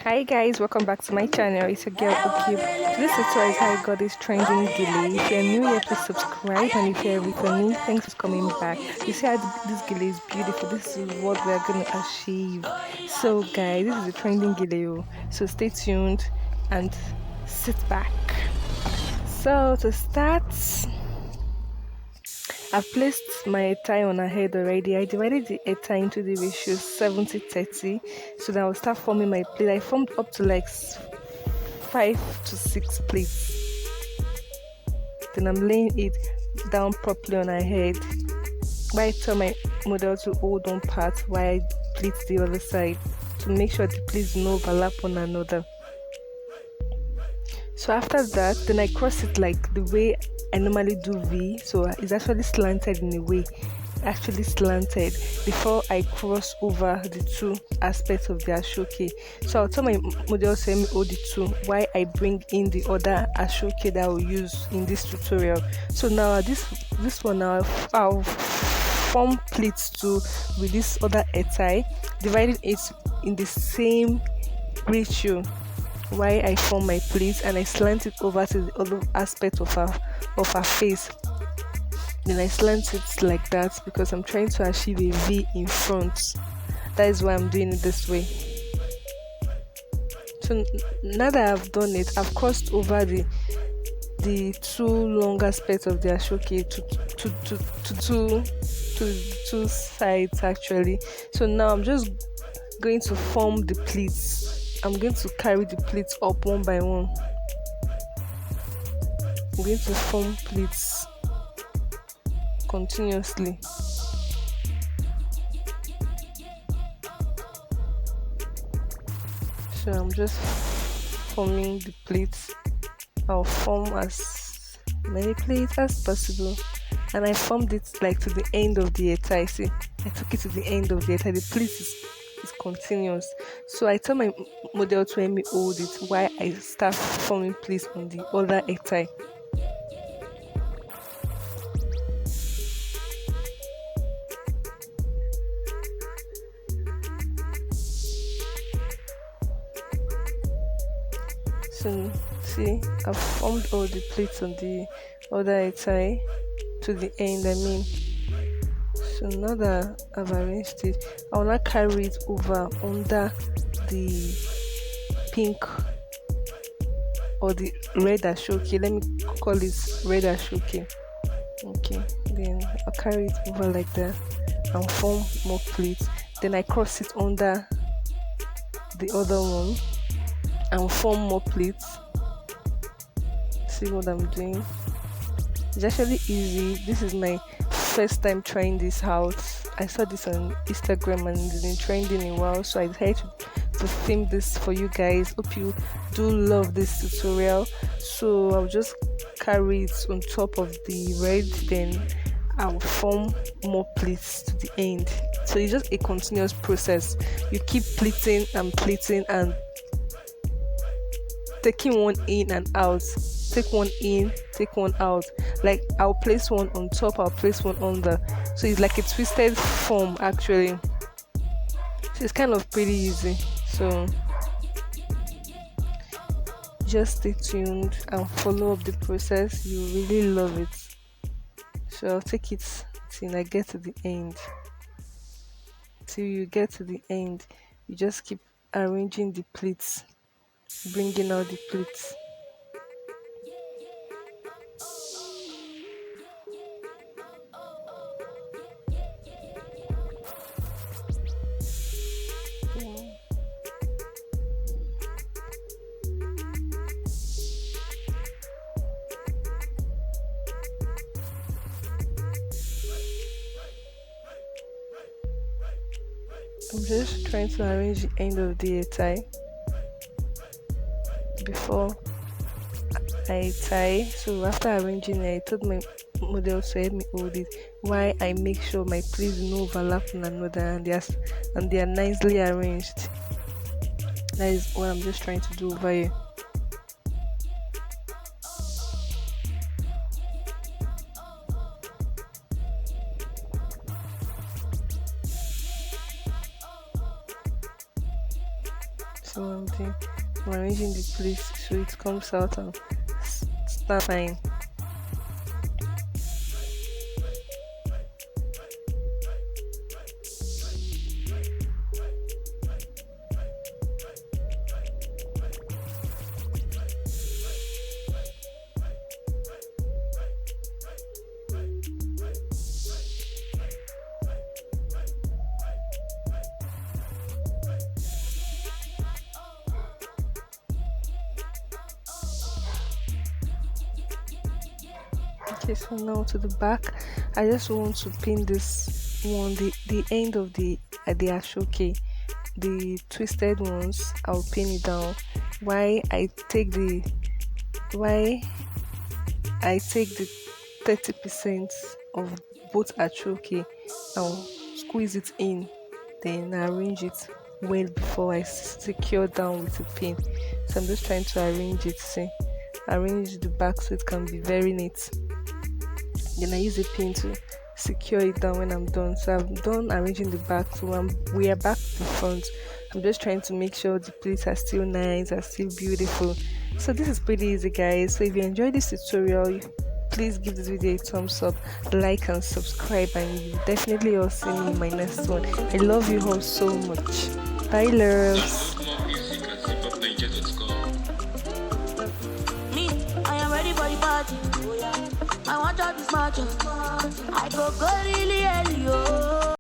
Hi guys, welcome back to my channel. It's your girl Ocube. Today's tutorial is how I got this trending gele. If you're new here, please subscribe, and if you're returning, thanks for coming back. You see how this gele is beautiful. This is what we're gonna achieve. So guys, this is a trending gele. So stay tuned and sit back. So to start, I've placed my tie on her head already. I divided the tie into the ratio 70-30 so that I'll start forming my plate. I formed up to like 5 to 6 plates. Then I'm laying it down properly on her head. I tell my model to hold one part while I pleat the other side to make sure the plates don't overlap one another. So after that, then I cross it like the way I normally do V. So it's actually slanted in a way, actually slanted before I cross over the two aspects of the ashoke. So I'll tell my model to let me hold the two while I bring in the other ashoke that I will use in this tutorial. So now this one now I'll form pleats too with this other tie, dividing it in the same ratio. Why I form my pleats and I slant it over to the other aspect of her face. Then I slant it like that because I'm trying to achieve a V in front. That is why I'm doing it this way. So now that I've done it, I've crossed over the two long aspects of the ashoke to two sides actually. So now I'm just going to form the pleats. I'm going to carry the pleats up one by one. I'm going to form pleats continuously. So I'm just forming the pleats. I'll form as many pleats as possible. And I formed it like to the end of the tie. See, I took it to the end of the tie. The pleat is continuous. So I tell my model to let me hold it while I start forming pleats on the other tie. So see, I've formed all the pleats on the other tie to the end. So now that I've arranged it, I will not carry it over under the pink or the red ashoke. Let me call it red ashoke. Okay, then I'll carry it over like that and form more pleats. Then I cross it under the other one and form more pleats. See what I'm doing? It's actually easy. This is my first time trying this out. I saw this on Instagram and it's been trending a while, so I decided to film this for you guys. Hope you do love this tutorial. So I'll just carry it on top of the red, then I'll form more pleats to the end. So it's just a continuous process. You keep pleating and pleating and taking one in and out. Take one in, take one out. Like I'll place one on top, I'll place one under. So it's like a twisted form actually. So it's kind of pretty easy. So just stay tuned and follow up the process. You really love it. So I'll take it till I get to the end. Till you get to the end, you just keep arranging the pleats, bringing out the pleats. I'm just trying to arrange the end of the tie before I tie. So after arranging it, I told my model to help me hold it while I make sure my pleats no overlap one another and they are nicely arranged. That is what I'm just trying to do over here. So I'm arranging the pleats so it comes out and start fine. Okay, so now to the back, I just want to pin this one, the end of the ashoke, the twisted ones. I'll pin it down. Why I take the why I take the 30% of both ashoke and squeeze it in, then arrange it well before I secure down with a pin. So I'm just trying to arrange it. See, arrange the back so it can be very neat. Then I use a pin to secure it down when I'm done. So I'm done arranging the back, so we are back to the front. I'm just trying to make sure the plates are still nice, are still beautiful. So this is pretty easy, guys. So if you enjoyed this tutorial, please give this video a thumbs up, like and subscribe, and you definitely all see me in my next one. I love you all so much. Bye, loves. I am ready for the party. I want all this match. I go really early, oh.